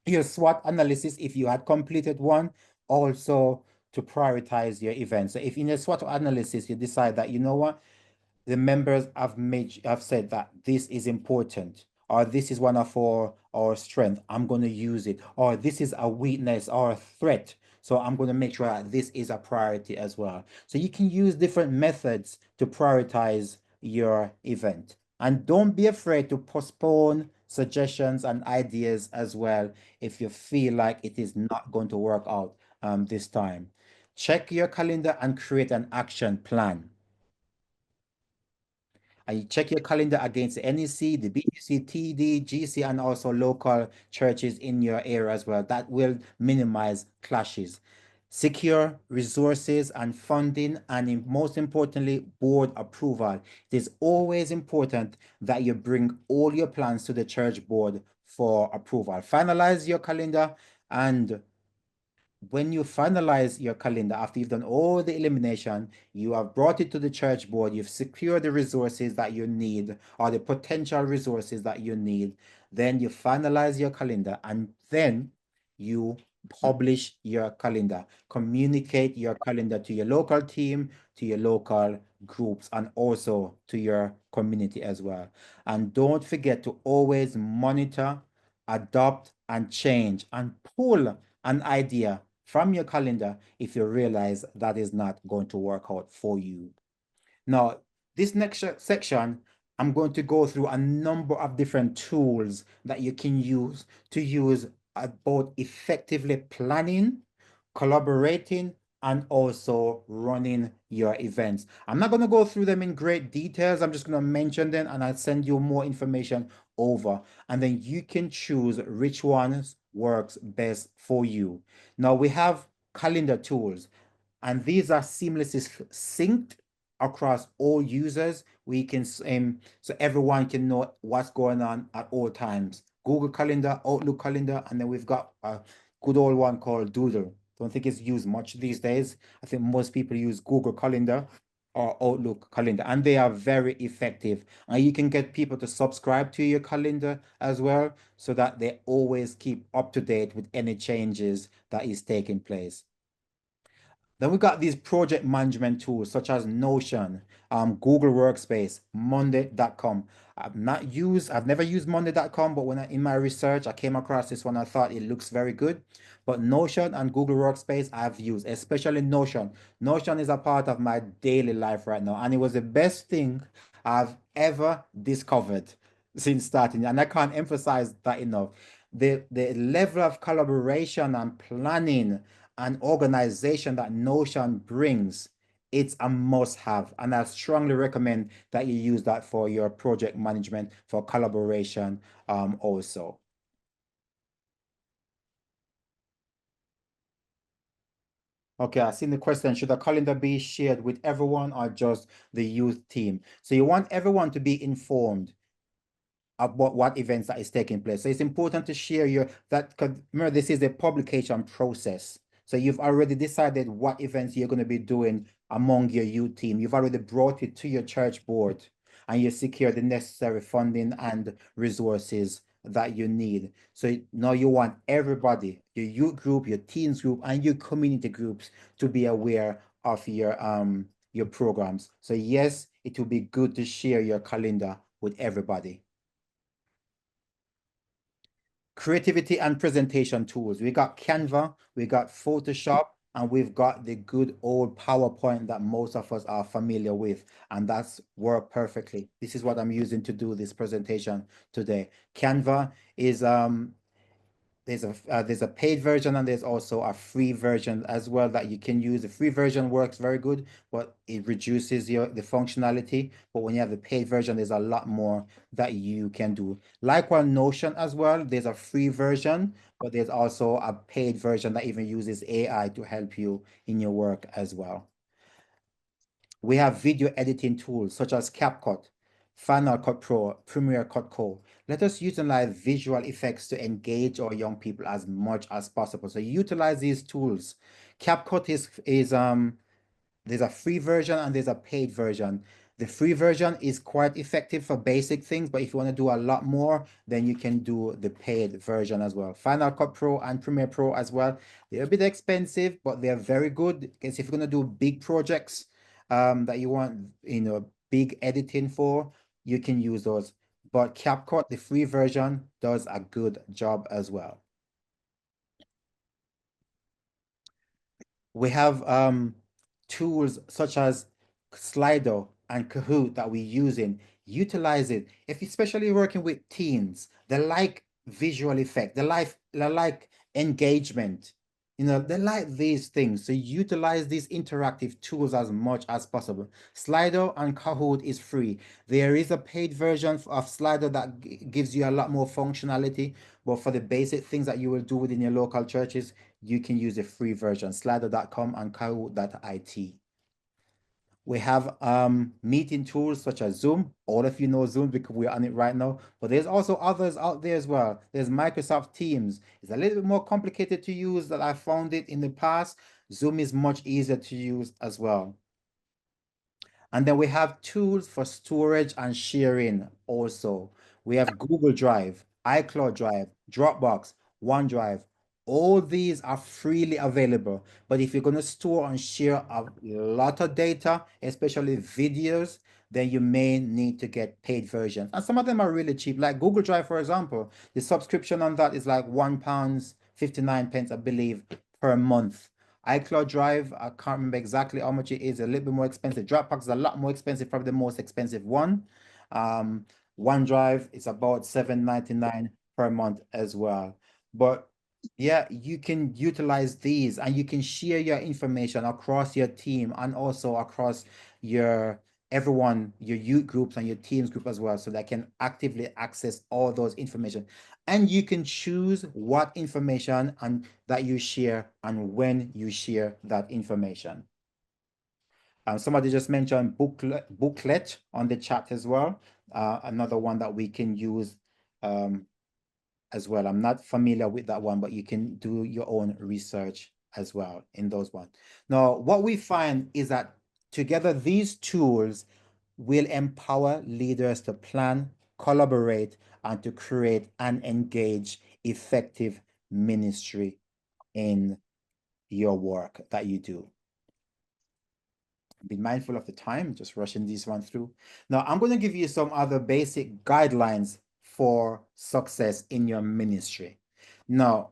S2: your SWOT analysis if you had completed one, also to prioritize your events. So if in your SWOT analysis you decide that, you know what, the members have said that this is important, or this is one of our strength, I'm going to use it, or this is a weakness or a threat, so I'm going to make sure that this is a priority as well. So you can use different methods to prioritize your event, and don't be afraid to postpone suggestions and ideas as well if you feel like it is not going to work out this time. Check your calendar and create an action plan. and you check your calendar against the NEC, the BGC, TD, GC, and also local churches in your area as well. That will minimize clashes. Secure resources and funding, and most importantly, board approval. It is always important that you bring all your plans to the church board for approval. Finalize your calendar, and when you finalize your calendar, after you've done all the elimination, you have brought it to the church board, you've secured the resources that you need, or the potential resources that you need, then you finalize your calendar, and then you publish your calendar. Communicate your calendar to your local team, to your local groups, and also to your community as well. And don't forget to always monitor, adopt, and change, and pull an idea from your calendar if you realize that is not going to work out for you. Now, this next section, I'm going to go through a number of different tools that you can use both effectively planning, collaborating, and also running your events. I'm not going to go through them in great details. I'm just going to mention them, and I'll send you more information over, and then you can choose which ones works best for you. Now we have calendar tools, and these are seamlessly synced across all users. We can so everyone can know what's going on at all times. Google Calendar, Outlook Calendar, and then we've got a good old one called Doodle. Don't think it's used much these days. I think most people use Google Calendar or Outlook Calendar, and they are very effective. And you can get people to subscribe to your calendar as well, so that they always keep up to date with any changes that is taking place. Then we got these project management tools such as Notion, Google Workspace, Monday.com. I've never used Monday.com, but in my research, I came across this one. I thought it looks very good. But Notion and Google Workspace I've used, especially Notion. Notion is a part of my daily life right now, and it was the best thing I've ever discovered since starting. And I can't emphasize that enough. The level of collaboration and planning and organization that Notion brings, it's a must-have, and I strongly recommend that you use that for your project management, for collaboration also. Okay, I seen the question, should a calendar be shared with everyone or just the youth team? So you want everyone to be informed about what events that is taking place. So it's important to share remember, this is a publication process. So you've already decided what events you're going to be doing among your youth team. You've already brought it to your church board, and you secure the necessary funding and resources that you need. So now you want everybody, your youth group, your teens group, and your community groups to be aware of your programs. So yes, it will be good to share your calendar with everybody. Creativity and presentation tools. We got Canva, we got Photoshop, and we've got the good old PowerPoint that most of us are familiar with, and that's worked perfectly. This is what I'm using to do this presentation today. Canva is there's a paid version, and there's also a free version as well that you can use. The free version works very good, but it reduces the functionality. But when you have the paid version, there's a lot more that you can do. Likewise, Notion as well. There's a free version, but there's also a paid version that even uses AI to help you in your work as well. We have video editing tools such as CapCut, Final Cut Pro, Premiere Cut Co. Let us utilize visual effects to engage our young people as much as possible. So utilize these tools. CapCut there's a free version and there's a paid version. The free version is quite effective for basic things, but if you want to do a lot more, then you can do the paid version as well. Final Cut Pro and Premiere Pro as well. They're a bit expensive, but they're very good. Because if you're going to do big projects that you want, big editing for, you can use those. But CapCut, the free version, does a good job as well. We have tools such as Slido and Kahoot that we're using. Utilize it. If especially working with teens, they like visual effect, they like engagement. You know, they like these things. So utilize these interactive tools as much as possible. Slido and Kahoot is free. There is a paid version of Slido that gives you a lot more functionality, but for the basic things that you will do within your local churches, you can use a free version, slido.com and kahoot.it. We have meeting tools such as Zoom. All of you know Zoom because we're on it right now, but there's also others out there as well. There's Microsoft Teams. It's a little bit more complicated to use than I found it in the past. Zoom is much easier to use as well. And then we have tools for storage and sharing also. We have Google Drive, iCloud Drive, Dropbox, OneDrive. All these are freely available. But if you're going to store and share a lot of data, especially videos, then you may need to get paid versions. And some of them are really cheap. Like Google Drive, for example, the subscription on that is like £1.59, I believe, per month. iCloud Drive, I can't remember exactly how much it is, a little bit more expensive. Dropbox is a lot more expensive, probably the most expensive one. OneDrive is about $7.99 per month as well. But yeah, you can utilize these and you can share your information across your team and also across your everyone, your youth groups and your teams group as well, so they can actively access all those information. And you can choose what information and that you share and when you share that information. Somebody just mentioned booklet on the chat as well. Another one that we can use as well. I'm not familiar with that one, but you can do your own research as well in those ones. Now, what we find is that together these tools will empower leaders to plan, collaborate, and to create and engage effective ministry in your work that you do. Be mindful of the time, just rushing this one through. Now, I'm going to give you some other basic guidelines for success in your ministry. Now,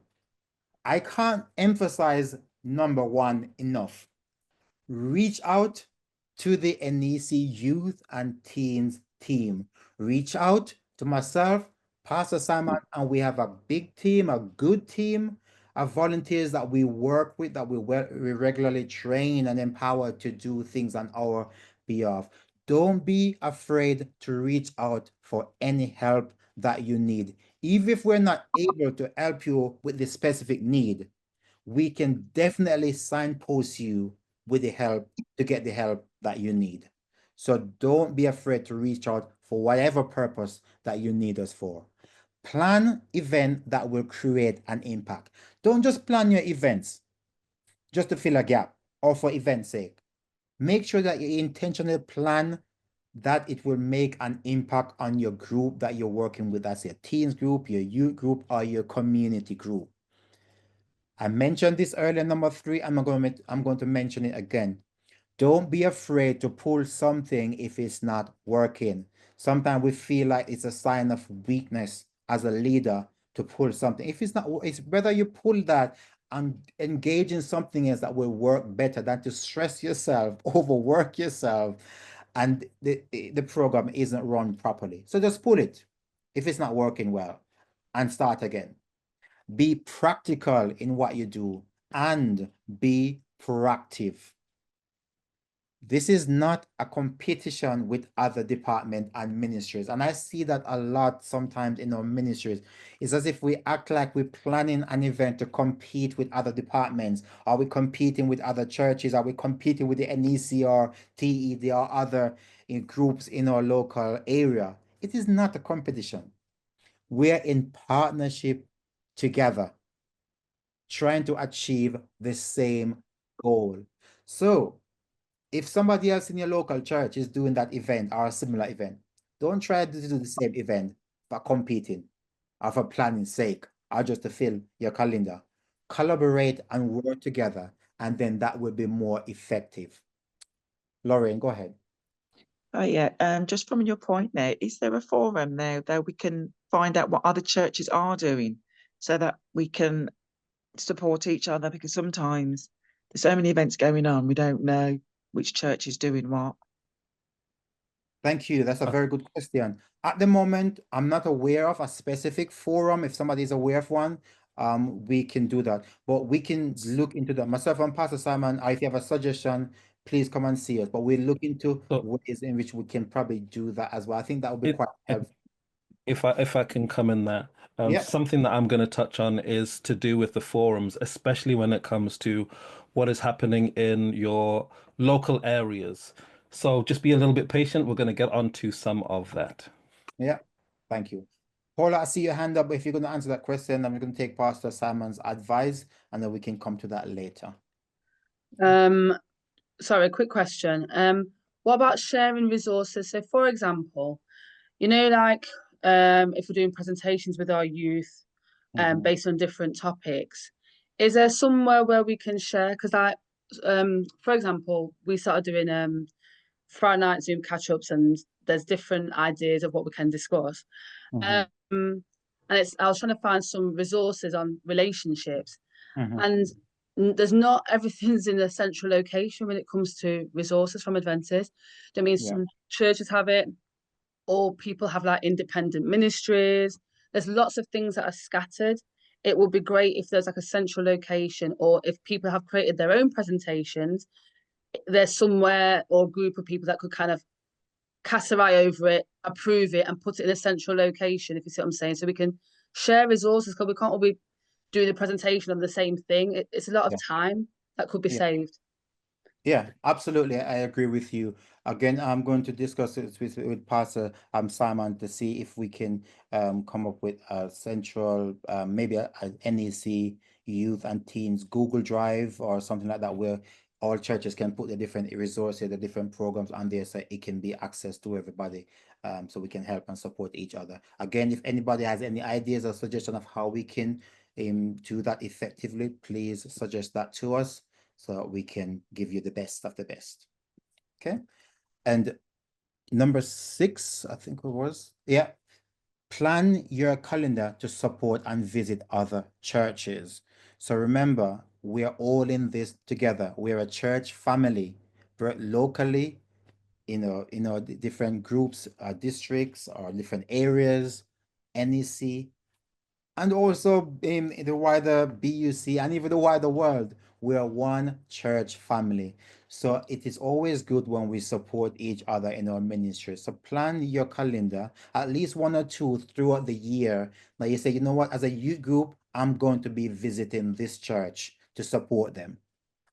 S2: I can't emphasize number one enough. Reach out to the NEC Youth and Teens team. Reach out to myself, Pastor Simon, and we have a big team, a good team of volunteers that we work with, that we regularly train and empower to do things on our behalf. Don't be afraid to reach out for any help that you need. Even if we're not able to help you with the specific need, we can definitely signpost you with the help to get the help that you need. So don't be afraid to reach out for whatever purpose that you need us for. Plan events that will create an impact. Don't just plan your events just to fill a gap or for event's sake. Make sure that you intentionally plan that it will make an impact on your group that you're working with. That's your teens group, your youth group, or your community group. I mentioned this earlier, number 3. I'm going to mention it again. Don't be afraid to pull something if it's not working. Sometimes we feel like it's a sign of weakness as a leader to pull something. If it's not, it's better you pull that and engage in something else that will work better than to stress yourself, overwork yourself, and the program isn't run properly. So just pull it if it's not working well and start again. Be practical in what you do and be proactive. This is not a competition with other departments and ministries. And I see that a lot sometimes in our ministries. It's as if we act like we're planning an event to compete with other departments. Are we competing with other churches? Are we competing with the NEC or TED or other groups in our local area? It is not a competition. We're in partnership together, trying to achieve the same goal. So if somebody else in your local church is doing that event or a similar event, don't try to do the same event for competing or for planning sake or just to fill your calendar. Collaborate and work together, and then that will be more effective. Lauren, go ahead.
S9: Oh yeah, just from your point there, is there a forum there that we can find out what other churches are doing so that we can support each other? Because sometimes there's so many events going on, we don't know which church is doing what.
S2: Thank you. That's a very good question. At the moment, I'm not aware of a specific forum. If somebody is aware of one, we can do that. But we can look into that. Myself and Pastor Simon, if you have a suggestion, please come and see us. But we'll look into ways in which we can probably do that as well. I think that would be quite helpful.
S1: If I can come in there,
S2: Yeah.
S1: something that I'm going to touch on is to do with the forums, especially when it comes to what is happening in your local areas. So just be a little bit patient. We're going to get onto some of that.
S2: Yeah, thank you. Paula, I see your hand up. If you're going to answer that question, I'm going to take Pastor Simon's advice, and then we can come to that later.
S5: Sorry, quick question. What about sharing resources? So, for example, you know, like if we're doing presentations with our youth, based on different topics, is there somewhere where we can share? Because for example, we started doing Friday night Zoom catch-ups, and there's different ideas of what we can discuss. And I was trying to find some resources on relationships, and there's not everything's in a central location when it comes to resources from Adventist. I mean, some churches have it, or people have like independent ministries. There's lots of things that are scattered. It would be great if there's like a central location, or if people have created their own presentations, there's somewhere or group of people that could kind of cast their eye over it, approve it, and put it in a central location, if you see what I'm saying. So we can share resources, because we can't all be doing the presentation on the same thing. It's a lot of time that could be saved.
S2: Yeah, absolutely. I agree with you. Again, I'm going to discuss it with Pastor Simon to see if we can come up with a central, maybe a NEC Youth and Teens Google Drive or something like that, where all churches can put the different resources, the different programs on there, so it can be accessed to everybody, so we can help and support each other. Again, if anybody has any ideas or suggestion of how we can do that effectively, please suggest that to us, so we can give you the best of the best. Okay. And number 6, I think it was, plan your calendar to support and visit other churches. So remember, we are all in this together. We're a church family, locally, different groups, districts, or different areas, NEC, and also in the wider BUC and even the wider world. We are one church family. So it is always good when we support each other in our ministry. So plan your calendar, at least 1 or 2 throughout the year. Now you say, you know what, as a youth group, I'm going to be visiting this church to support them.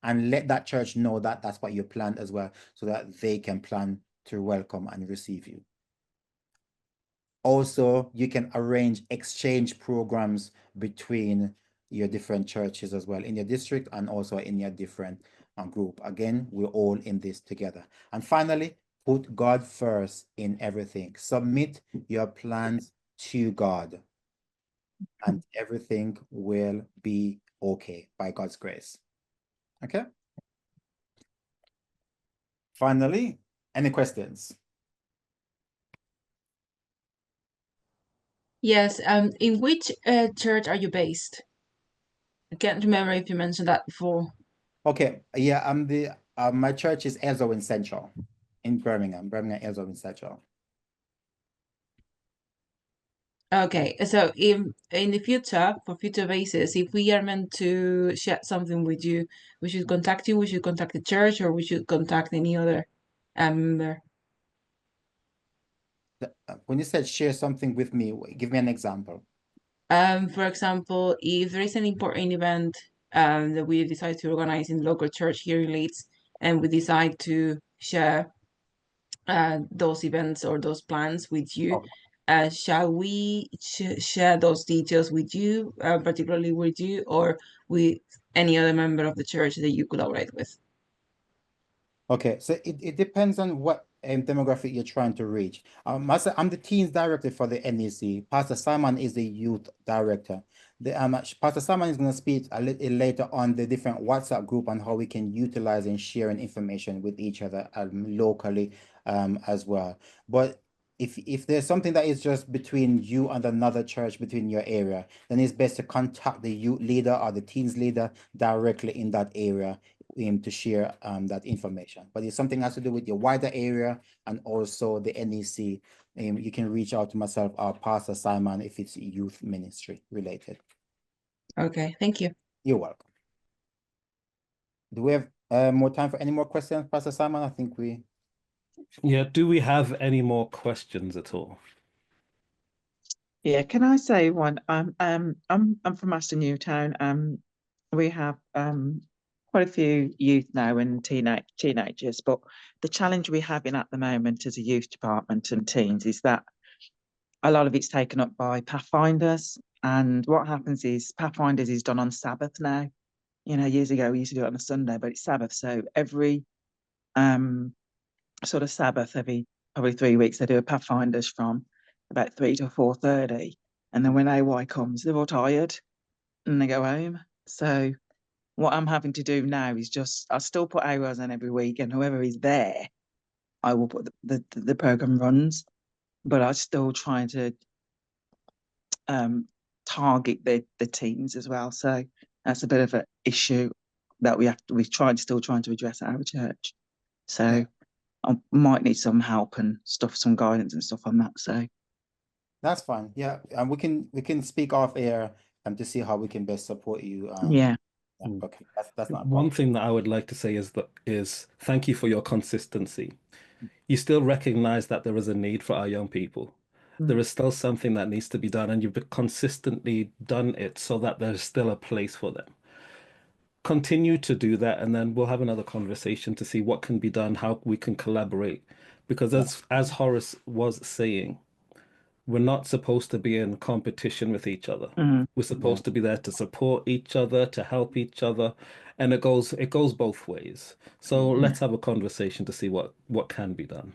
S2: And let that church know that that's what you planned as well, so that they can plan to welcome and receive you. Also, you can arrange exchange programs between your different churches as well in your district, and also in your different group. Again, we're all in this together. And finally, put God first in everything. Submit your plans to God, and everything will be okay by God's grace. Okay. Finally, any questions?
S7: Yes. In which church are you based? I can't remember if you mentioned that before.
S2: Okay. Yeah. My church is Elzo in Central, in Birmingham. Elzo in Central.
S7: Okay, so in the future, for future basis, if we are meant to share something with you, we should contact you, we should contact the church, or we should contact any other member.
S2: When you said share something with me, give me an example.
S7: For example, if there is an important event that we decide to organize in the local church here in Leeds, and we decide to share those events or those plans with you, shall we share those details with you, particularly with you, or with any other member of the church that you collaborate with?
S2: Okay, so it depends on what demographic you're trying to reach. I'm the teens director for the NEC. Pastor Simon is the youth director. Pastor Simon is going to speak a little later on the different WhatsApp group on how we can utilize and sharing information with each other locally as well. But if there's something that is just between you and another church between your area, then it's best to contact the youth leader or the teens leader directly in that area to share that information. But if something has to do with your wider area and also the NEC, you can reach out to myself or Pastor Simon if it's youth ministry related.
S7: Okay, thank you.
S2: You're welcome. Do we have more time for any more questions, Pastor Simon? I think we.
S1: Yeah, do we have any more questions at all?
S9: Yeah, can I say one? I'm from Aston Newtown. We have quite a few youth now and teenagers, but the challenge we're having at the moment as a youth department and teens is that a lot of it's taken up by Pathfinders. And what happens is Pathfinders is done on Sabbath now. You know, years ago we used to do it on a Sunday, but it's Sabbath. So every sort of Sabbath, every probably 3 weeks, they do a Pathfinders from about 3 to 4:30. And then when AY comes, they're all tired and they go home. So what I'm having to do now is just, I still put hours on every week, and whoever is there, I will put the program runs, but I'm still trying to target the teams as well. So that's a bit of an issue that we're still trying to address at our church. So I might need some help and stuff, some guidance and stuff on that. So
S2: That's fine. Yeah, and we can speak off air to see how we can best support you.
S9: yeah.
S2: Okay, that's not a
S1: One
S2: problem.
S1: thing that I would like to say is thank you for your consistency. You still recognize that there is a need for our young people. There is still something that needs to be done, and you've consistently done it so that there's still a place for them. Continue to do that, and then we'll have another conversation to see what can be done, how we can collaborate. Because as Horace was saying, we're not supposed to be in competition with each other. We're supposed to be there to support each other, to help each other, and it goes both ways. So let's have a conversation to see what can be done.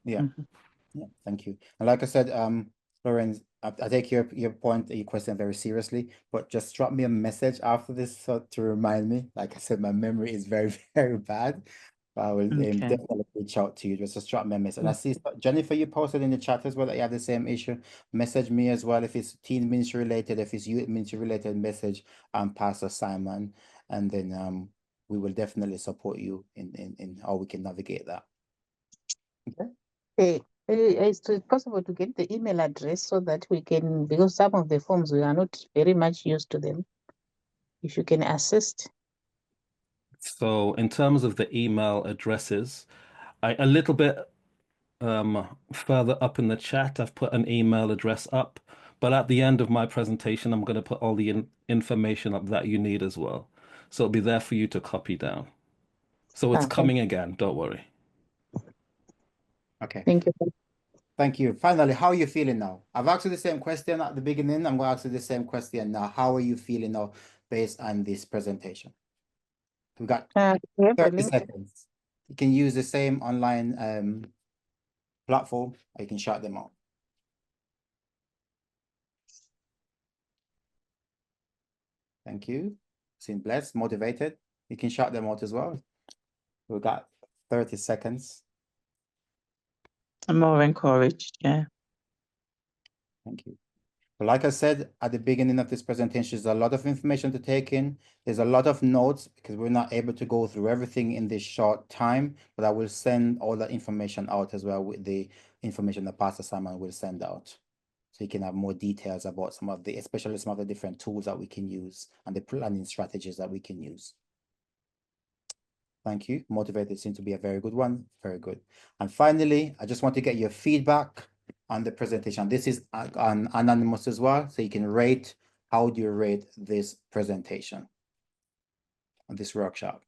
S2: Yeah. Yeah, thank you. And like I said, Florence, I take your point, your question very seriously, but just drop me a message after this to remind me. Like I said, my memory is very, very bad. I will definitely reach out to you. Just drop me a message. And I see Jennifer, you posted in the chat as well that you have the same issue. Message me as well if it's teen ministry related, if it's youth ministry related, message Pastor Simon, and then we will definitely support you in how we can navigate that.
S8: Okay. Is it possible to get the email address so that we can, because some of the forms we are not very much used to them, if you can assist.
S1: So in terms of the email addresses, a little bit further up in the chat, I've put an email address up, but at the end of my presentation, I'm going to put all the information up that you need as well. So it'll be there for you to copy down. So it's coming again, don't worry.
S2: Okay.
S8: Thank you.
S2: Thank you. Finally, how are you feeling now? I've asked you the same question at the beginning. I'm going to ask you the same question now. How are you feeling now based on this presentation? We've got 30 seconds. You can use the same online platform, or you can shut them out. Thank you. Seem blessed, motivated. You can shut them out as well. We've got 30 seconds.
S9: I'm more encouraged, yeah.
S2: Thank you. But like I said at the beginning of this presentation, there's a lot of information to take in. There's a lot of notes because we're not able to go through everything in this short time, but I will send all that information out as well with the information that Pastor Simon will send out. So you can have more details about especially some of the different tools that we can use and the planning strategies that we can use. Thank you. Motivated seems to be a very good one. Very good. And finally, I just want to get your feedback on the presentation. This is anonymous as well, so you can rate. How do you rate this presentation on this workshop?